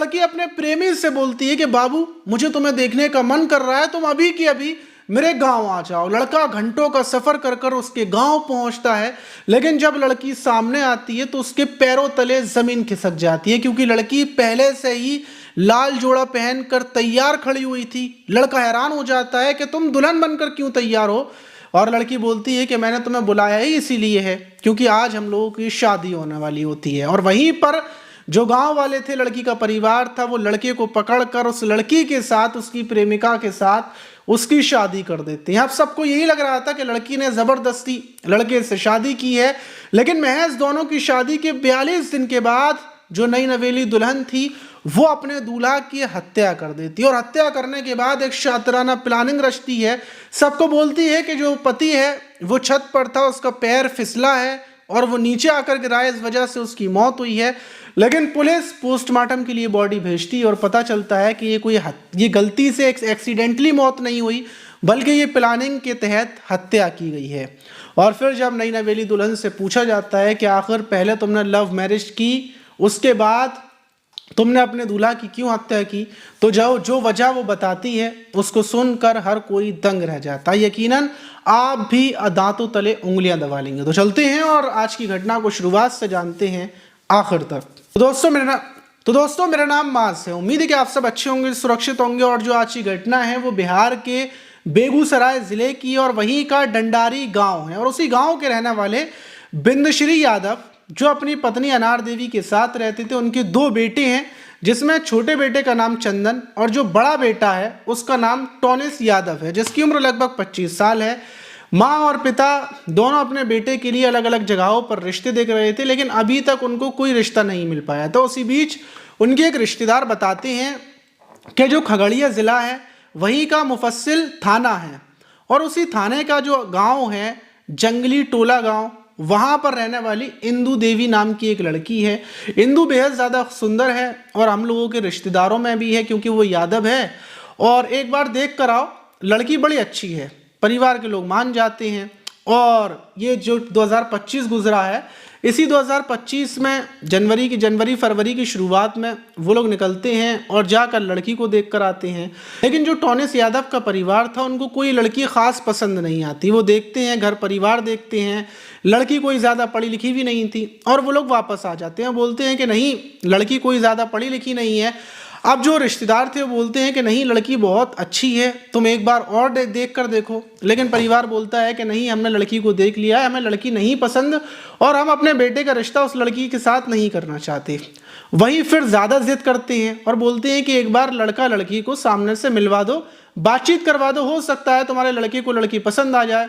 लड़की अपने प्रेमी से बोलती है कि बाबू मुझे तुम्हें देखने का मन कर रहा है, तुम अभी की अभी मेरे गांव आ जाओ। लड़का घंटों का सफर कर कर उसके गांव पहुंचता है, लेकिन जब लड़की सामने आती है तो उसके पैरों तले जमीन खिसक जाती है, क्योंकि लड़की पहले से ही लाल जोड़ा पहनकर तैयार खड़ी हुई थी। लड़का हैरान हो जाता है कि तुम दुल्हन बनकर क्यों तैयार हो, और लड़की बोलती है कि मैंने तुम्हें बुलाया ही इसीलिए है क्योंकि आज हम लोगों की शादी होने वाली होती है। और वहीं पर जो गांव वाले थे, लड़की का परिवार था, वो लड़के को पकड़कर उस लड़की के साथ, उसकी प्रेमिका के साथ उसकी शादी कर देते हैं। अब सबको यही लग रहा था कि लड़की ने जबरदस्ती लड़के से शादी की है, लेकिन महज दोनों की शादी के 42 दिन के बाद जो नई नवेली दुल्हन थी वो अपने दूल्हा की हत्या कर देती है। और हत्या करने के बाद एक शातिराना प्लानिंग रचती है, सबको बोलती है कि जो पति है वो छत पर था, उसका पैर फिसला है और वो नीचे आकर गिरा, इस वजह से उसकी मौत हुई है। लेकिन पुलिस पोस्टमार्टम के लिए बॉडी भेजती है और पता चलता है कि ये गलती से एक्सीडेंटली मौत नहीं हुई, बल्कि ये प्लानिंग के तहत हत्या की गई है। और फिर जब नई नवेली दुल्हन से पूछा जाता है कि आखिर पहले तुमने लव मैरिज की, उसके बाद तुमने अपने दूल्हा की क्यों हत्या की, तो जो वजह वो बताती है उसको सुनकर हर कोई दंग रह जाता है। यकीनन आप भी दांतों तले उंगलियां दबा लेंगे। तो चलते हैं और आज की घटना को शुरुआत से जानते हैं आखिर तक। तो दोस्तों मेरा नाम मास है। उम्मीद है कि आप सब अच्छे होंगे, सुरक्षित होंगे। और जो आज की घटना है वो बिहार के बेगूसराय जिले की और वहीं का डंडारी गांव है। और उसी गांव के रहने वाले बिंदश्री यादव जो अपनी पत्नी अनार देवी के साथ रहते थे, उनके 2 बेटे हैं, जिसमें छोटे बेटे का नाम चंदन और जो बड़ा बेटा है उसका नाम टोनिस यादव है, जिसकी उम्र लगभग 25 साल है। माँ और पिता दोनों अपने बेटे के लिए अलग अलग जगहों पर रिश्ते देख रहे थे, लेकिन अभी तक उनको कोई रिश्ता नहीं मिल पाया। तो उसी बीच उनके एक रिश्तेदार बताते हैं कि जो खगड़िया ज़िला है वहीं का मुफस्सिल थाना है, और उसी थाने का जो गांव है जंगली टोला गांव, वहां पर रहने वाली इंदू देवी नाम की एक लड़की है। इंदू बेहद ज़्यादा सुंदर है और हम लोगों के रिश्तेदारों में भी है क्योंकि वो यादव है। और एक बार देख कर आओ, लड़की बड़ी अच्छी है, परिवार के लोग मान जाते हैं। और ये जो 2025 गुजरा है, इसी 2025 में जनवरी फरवरी की शुरुआत में वो लोग निकलते हैं और जाकर लड़की को देख कर आते हैं। लेकिन जो टोनिस यादव का परिवार था, उनको कोई लड़की ख़ास पसंद नहीं आती। वो देखते हैं, घर परिवार देखते हैं, लड़की कोई ज़्यादा पढ़ी लिखी भी नहीं थी, और वो लोग वापस आ जाते हैं। बोलते हैं कि नहीं, लड़की कोई ज़्यादा पढ़ी लिखी नहीं है। अब जो रिश्तेदार थे वो बोलते हैं कि नहीं, लड़की बहुत अच्छी है, तुम एक बार और देख कर देखो। लेकिन परिवार बोलता है कि नहीं, हमने लड़की को देख लिया है, हमें लड़की नहीं पसंद और हम अपने बेटे का रिश्ता उस लड़की के साथ नहीं करना चाहते। वहीं फिर ज़्यादा जिद करते हैं और बोलते हैं कि एक बार लड़का लड़की को सामने से मिलवा दो, बातचीत करवा दो, हो सकता है तुम्हारे लड़के को लड़की पसंद आ जाए।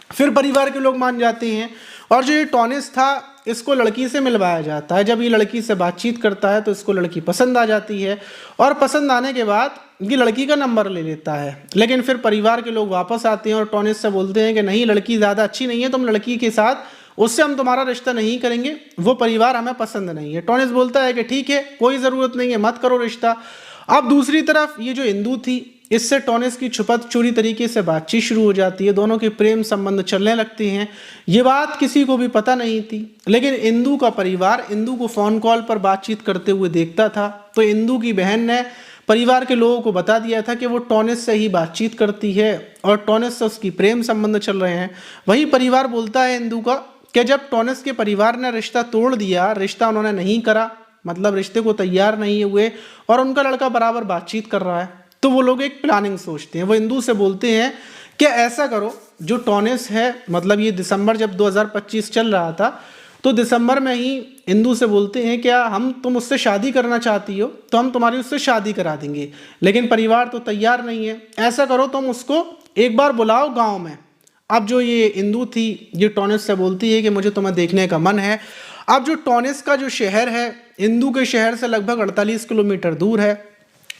फिर परिवार के लोग मान जाते हैं और जो ये टोनिस था, इसको लड़की से मिलवाया जाता है। जब ये लड़की से बातचीत करता है तो इसको लड़की पसंद आ जाती है, और पसंद आने के बाद ये लड़की का नंबर ले लेता है। लेकिन फिर परिवार के लोग वापस आते हैं और टोनिस से बोलते हैं कि नहीं, लड़की ज़्यादा अच्छी नहीं है, तुम लड़की के साथ, उससे हम तुम्हारा रिश्ता नहीं करेंगे, वो परिवार हमें पसंद नहीं है। टोनिस बोलता है कि ठीक है, कोई ज़रूरत नहीं है, मत करो रिश्ता। अब दूसरी तरफ ये जो इंदू थी, इससे टोनिस की छुपत चोरी तरीके से बातचीत शुरू हो जाती है, दोनों के प्रेम संबंध चलने लगते हैं। ये बात किसी को भी पता नहीं थी, लेकिन इंदू का परिवार इंदू को फ़ोन कॉल पर बातचीत करते हुए देखता था। तो इंदू की बहन ने परिवार के लोगों को बता दिया था कि वो टोनिस से ही बातचीत करती है और टोनिस से उसकी प्रेम संबंध चल रहे हैं। वही परिवार बोलता है इंदू का कि जब टोनिस के परिवार ने रिश्ता तोड़ दिया, रिश्ता उन्होंने नहीं करा, मतलब रिश्ते को तैयार नहीं हुए, और उनका लड़का बराबर बातचीत कर रहा है, तो वो लोग एक प्लानिंग सोचते हैं। वो इंदू से बोलते हैं कि ऐसा करो, जो टोनिस है, मतलब ये दिसंबर जब 2025 चल रहा था, तो दिसंबर में ही इंदू से बोलते हैं क्या तुम उससे शादी करना चाहती हो तो हम तुम्हारी उससे शादी करा देंगे, लेकिन परिवार तो तैयार नहीं है। ऐसा करो, तुम उसको एक बार बुलाओ गाँव में। अब जो ये इंदू थी, ये टोनिस से बोलती है कि मुझे तुम्हें देखने का मन है। अब जो टोनिस का जो शहर है, इंदू के शहर से लगभग 48 किलोमीटर दूर है,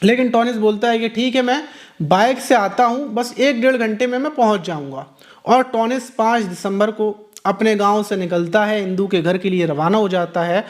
लेकिन टोनिस बोलता है कि ठीक है, मैं बाइक से आता हूँ, बस 1-1.5 घंटे में मैं पहुँच जाऊँगा। और टोनिस 5 दिसंबर को अपने गांव से निकलता है, इंदू के घर के लिए रवाना हो जाता है,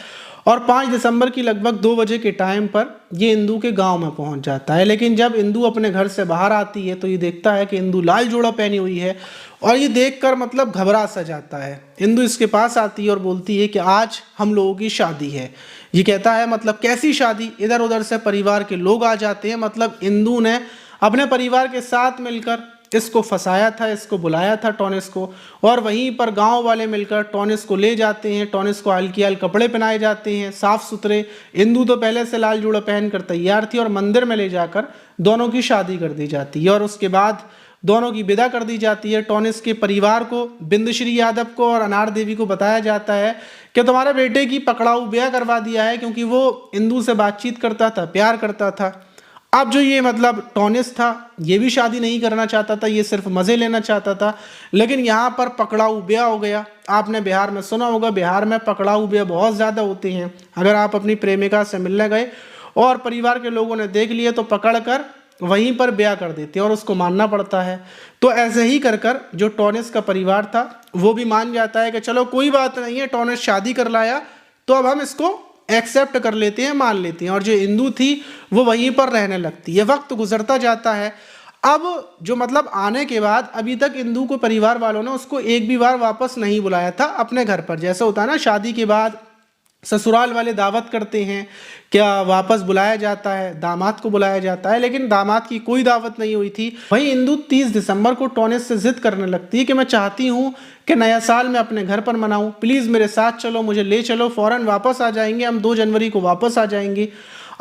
और 5 दिसंबर की लगभग 2 बजे के टाइम पर ये इंदू के गांव में पहुंच जाता है। लेकिन जब इंदू अपने घर से बाहर आती है तो ये देखता है कि इंदू लाल जोड़ा पहनी हुई है, और ये देखकर मतलब घबरा सा जाता है। इंदू इसके पास आती है और बोलती है कि आज हम लोगों की शादी है। ये कहता है मतलब कैसी शादी, इधर उधर से परिवार के लोग आ जाते हैं। मतलब इंदु ने अपने परिवार के साथ मिलकर इसको फंसाया था, इसको बुलाया था टॉनिस को, और वहीं पर गांव वाले मिलकर टॉनिस को ले जाते हैं। टॉनिस को हल्की कपड़े पहनाए जाते हैं, साफ सुथरे। इंदु तो पहले से लाल जूड़ा पहनकर तैयार थी और मंदिर में ले जाकर दोनों की शादी कर दी जाती है और उसके बाद दोनों की विदा कर दी जाती है। टॉनिस के परिवार को, बिंदुश्री यादव को और अनार देवी को बताया जाता है कि तुम्हारे बेटे की पकड़ाऊ ब्याह करवा दिया है, क्योंकि वो इंदु से बातचीत करता था, प्यार करता था। अब जो ये मतलब टॉनिस था, ये भी शादी नहीं करना चाहता था, ये सिर्फ मज़े लेना चाहता था। लेकिन यहाँ पर पकड़ाऊ ब्याह हो गया। आपने बिहार में सुना होगा, बिहार में पकड़ाऊ ब्याह बहुत ज़्यादा होते हैं। अगर आप अपनी प्रेमिका से मिलने गए और परिवार के लोगों ने देख लिए तो पकड़ कर वहीं पर ब्याह कर देते हैं और उसको मानना पड़ता है। तो ऐसे ही कर कर जो टॉनिस का परिवार था वो भी मान जाता है कि चलो कोई बात नहीं है, टॉनिस शादी कर लाया तो अब हम इसको एक्सेप्ट कर लेते हैं, मान लेते हैं। और जो इंदु थी वो वहीं पर रहने लगती है। वक्त गुजरता जाता है। अब जो मतलब आने के बाद अभी तक इंदु को परिवार वालों ने उसको एक भी बार वापस नहीं बुलाया था अपने घर पर। जैसा होता है ना, शादी के बाद ससुराल वाले दावत करते हैं, क्या वापस बुलाया जाता है, दामाद को बुलाया जाता है, लेकिन दामाद की कोई दावत नहीं हुई थी। वहीं इंदु 30 दिसंबर को टॉनिस से जिद करने लगती है कि मैं चाहती हूँ कि नया साल मैं अपने घर पर मनाऊं, प्लीज़ मेरे साथ चलो, मुझे ले चलो, फ़ौरन वापस आ जाएंगे, हम 2 जनवरी को वापस आ जाएंगे।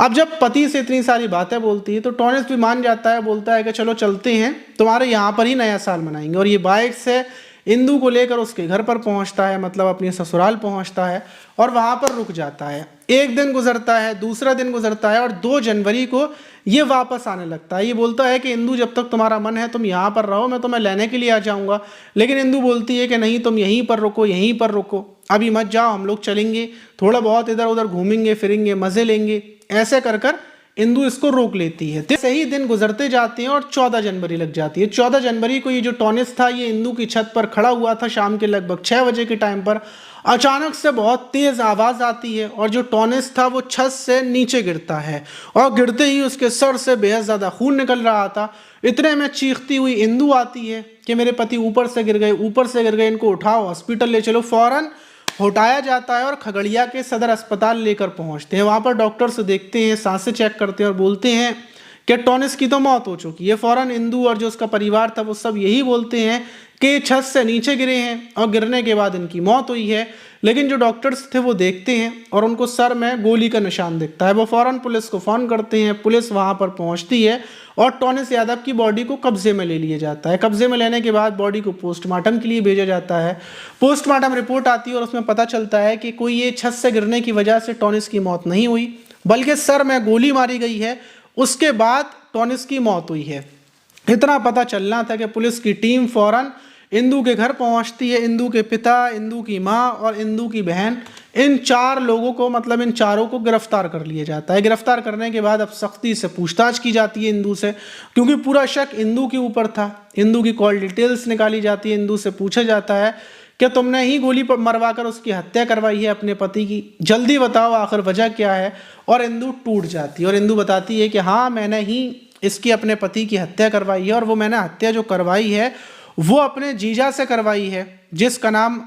अब जब पति से इतनी सारी बातें बोलती है तो टॉनिस भी मान जाता है, बोलता है कि चलो चलते हैं, तुम्हारे यहाँ पर ही नया साल मनाएंगे। और ये बाइक से इंदु को लेकर उसके घर पर पहुंचता है, मतलब अपने ससुराल पहुंचता है और वहां पर रुक जाता है। एक दिन गुजरता है, दूसरा दिन गुजरता है और 2 जनवरी को ये वापस आने लगता है। ये बोलता है कि इंदु जब तक तुम्हारा मन है तुम यहाँ पर रहो, मैं तुम्हें लेने के लिए आ जाऊँगा। लेकिन इंदु बोलती है कि नहीं, तुम यहीं पर रुको, यहीं पर रुको, अभी मत जाओ, हम लोग चलेंगे, थोड़ा बहुत इधर उधर घूमेंगे फिरेंगे, मज़े लेंगे। ऐसे कर कर इंदु इसको रोक लेती है। तो सही दिन गुजरते जाते हैं और 14 जनवरी लग जाती है। 14 जनवरी को ये जो टॉनिस था ये इंदु की छत पर खड़ा हुआ था। शाम के लगभग 6 बजे के टाइम पर अचानक से बहुत तेज आवाज़ आती है और जो टॉनिस था वो छत से नीचे गिरता है और गिरते ही उसके सर से बेहद ज़्यादा खून निकल रहा था। इतने में चीखती हुई इंदु आती है कि मेरे पति ऊपर से गिर गए, ऊपर से गिर गए, इनको उठाओ, हॉस्पिटल ले चलो। फ़ौरन उठाया जाता है और खगड़िया के सदर अस्पताल लेकर पहुंचते हैं। वहां पर डॉक्टर्स देखते हैं, सांसें चेक करते हैं और बोलते हैं कि टॉनिस की तो मौत हो चुकी है। फौरन इंदु और जो उसका परिवार था वो सब यही बोलते हैं कि छत से नीचे गिरे हैं और गिरने के बाद इनकी मौत हुई है। लेकिन जो डॉक्टर्स थे वो देखते हैं और उनको सर में गोली का निशान दिखता है। वो फौरन पुलिस को फ़ोन करते हैं, पुलिस वहाँ पर पहुँचती है और टॉनिस यादव की बॉडी को कब्जे में ले लिया जाता है। कब्जे में लेने के बाद बॉडी को पोस्टमार्टम के लिए भेजा जाता है। पोस्टमार्टम रिपोर्ट आती है और उसमें पता चलता है कि कोई ये छत से गिरने की वजह से टॉनिस की मौत नहीं हुई, बल्कि सर में गोली मारी गई है, उसके बाद टॉनिस की मौत हुई है। इतना पता चलना था कि पुलिस की टीम फौरन इंदु के घर पहुंचती है। इंदु के पिता, इंदु की माँ और इंदु की बहन, इन 4 लोगों को, मतलब इन चारों को गिरफ्तार कर लिया जाता है। गिरफ्तार करने के बाद अब सख्ती से पूछताछ की जाती है इंदु से, क्योंकि पूरा शक इंदु के ऊपर था। इंदु की कॉल डिटेल्स निकाली जाती है, इंदु से पूछा जाता है कि तुमने ही गोली मरवाकर उसकी हत्या करवाई है अपने पति की, जल्दी बताओ आखिर वजह क्या है। और इंदु टूट जाती है और इंदु बताती है कि हाँ, मैंने ही इसकी अपने पति की हत्या करवाई है और वो मैंने हत्या जो करवाई है वो अपने जीजा से करवाई है, जिसका नाम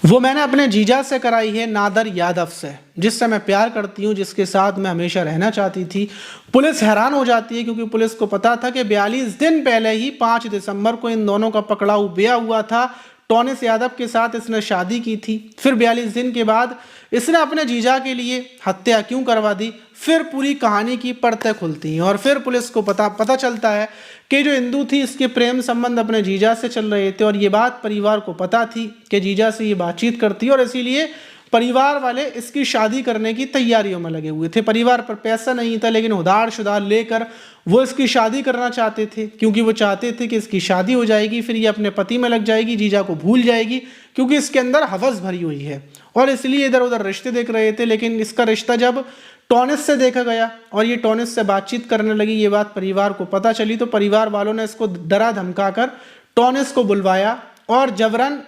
वो मैंने अपने जीजा से कराई है, नादर यादव से, जिससे मैं प्यार करती हूँ, जिसके साथ मैं हमेशा रहना चाहती थी। पुलिस हैरान हो जाती है क्योंकि पुलिस को पता था कि 42 दिन पहले ही 5 दिसंबर को इन दोनों का पकड़ाऊ ब्याह हुआ था। टॉनिस यादव के साथ इसने शादी की थी, फिर 42 दिन के बाद इसने अपने जीजा के लिए हत्या क्यों करवा दी। फिर पूरी कहानी की परतें खुलती हैं और फिर पुलिस को पता चलता है कि जो इंदु थी इसके प्रेम संबंध अपने जीजा से चल रहे थे और ये बात परिवार को पता थी कि जीजा से ये बातचीत करती है और इसीलिए परिवार वाले इसकी शादी करने की तैयारियों में लगे हुए थे। परिवार पर पैसा नहीं था लेकिन उधार शुधार लेकर वो इसकी शादी करना चाहते थे, क्योंकि वो चाहते थे कि इसकी शादी हो जाएगी, फिर ये अपने पति में लग जाएगी, जीजा को भूल जाएगी, क्योंकि इसके अंदर हवस भरी हुई है। और इसलिए इधर उधर रिश्ते देख रहे थे। लेकिन इसका रिश्ता जब टॉनिस से देखा गया और ये टॉनिस से बातचीत करने लगी, ये बात परिवार को पता चली, तो परिवार वालों ने इसको डरा धमकाकर टॉनिस को बुलवाया और जबरन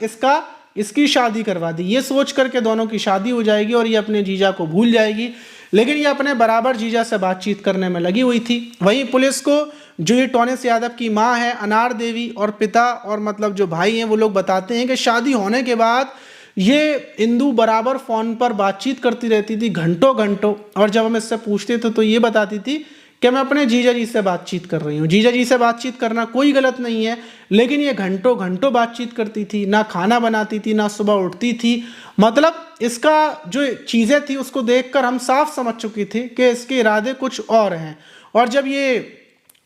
इसकी शादी करवा दी। ये सोच करके दोनों की शादी हो जाएगी और ये अपने जीजा को भूल जाएगी। लेकिन ये अपने बराबर जीजा से बातचीत करने में लगी हुई थी। वहीं पुलिस को जो ये टोनिस यादव की माँ है अनार देवी और पिता और मतलब जो भाई हैं वो लोग बताते हैं कि शादी होने के बाद ये इंदु बराबर फ़ोन पर बातचीत करती रहती थी घंटों घंटों, और जब हम इससे पूछते थे तो ये बताती थी कि मैं अपने जीजा जी से बातचीत कर रही हूँ। जीजा जी से बातचीत करना कोई गलत नहीं है, लेकिन ये घंटों घंटों बातचीत करती थी, ना खाना बनाती थी, ना सुबह उठती थी। मतलब इसका जो चीज़ें थी उसको देखकर हम साफ समझ चुकी थी कि इसके इरादे कुछ और हैं। और जब ये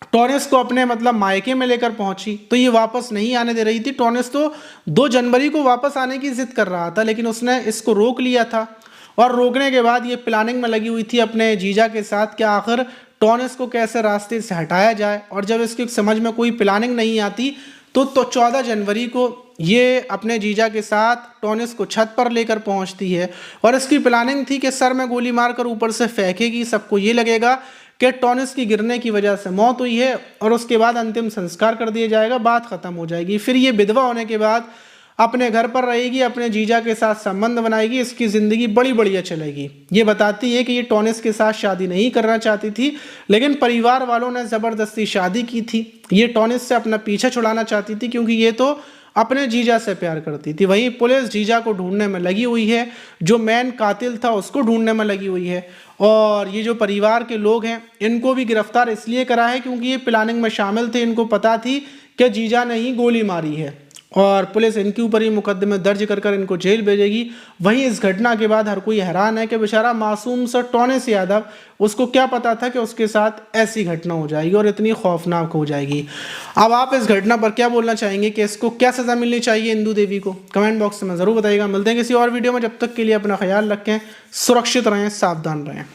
टोनिस को अपने मतलब मायके में लेकर पहुंची तो ये वापस नहीं आने दे रही थी। टोनिस तो 2 जनवरी को वापस आने की जिद कर रहा था, लेकिन उसने इसको रोक लिया था। और रोकने के बाद ये प्लानिंग में लगी हुई थी अपने जीजा के साथ कि आखिर टोनिस को कैसे रास्ते से हटाया जाए। और जब इसकी समझ में कोई प्लानिंग नहीं आती तो 14 जनवरी को ये अपने जीजा के साथ टोनिस को छत पर लेकर पहुंचती है। और इसकी प्लानिंग थी कि सर में गोली मारकर ऊपर से फेंकेगी, सबको ये लगेगा कि टोनिस की गिरने की वजह से मौत हुई है, और उसके बाद अंतिम संस्कार कर दिया जाएगा, बात खत्म हो जाएगी। फिर ये विधवा होने के बाद अपने घर पर रहेगी, अपने जीजा के साथ संबंध बनाएगी, इसकी ज़िंदगी बड़ी बढ़िया चलेगी। ये बताती है कि ये टोनिस के साथ शादी नहीं करना चाहती थी, लेकिन परिवार वालों ने ज़बरदस्ती शादी की थी। ये टोनिस से अपना पीछा छुड़ाना चाहती थी क्योंकि ये तो अपने जीजा से प्यार करती थी। वहीं पुलिस जीजा को ढूंढने में लगी हुई है, जो मेन कातिल था उसको ढूंढने में लगी हुई है। और ये जो परिवार के लोग हैं इनको भी गिरफ्तार इसलिए करा है क्योंकि ये प्लानिंग में शामिल थे, इनको पता थी कि जीजा ने ही गोली मारी है, और पुलिस इनके ऊपर ही मुकदमे दर्ज कर इनको जेल भेजेगी। वहीं इस घटना के बाद हर कोई हैरान है कि बेचारा मासूम सा टोनिस यादव, उसको क्या पता था कि उसके साथ ऐसी घटना हो जाएगी और इतनी खौफनाक हो जाएगी। अब आप इस घटना पर क्या बोलना चाहेंगे कि इसको क्या सज़ा मिलनी चाहिए इंदु देवी को? कमेंट बॉक्स में ज़रूर बताइएगा। मिलते हैं किसी और वीडियो में, जब तक के लिए अपना ख्याल रखें, सुरक्षित रहें, सावधान रहें।